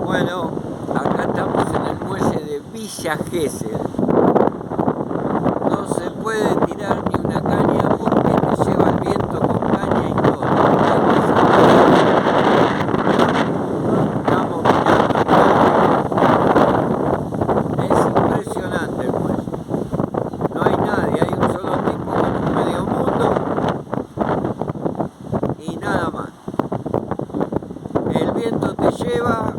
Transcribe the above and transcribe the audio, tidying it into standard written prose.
Bueno, acá estamos en el muelle de Villa Gesell. No se puede tirar ni una caña porque nos lleva el viento con caña y todo. Estamos mirando. Es impresionante el muelle. No hay nadie, hay un solo tipo con un medio mundo y nada más. El viento te lleva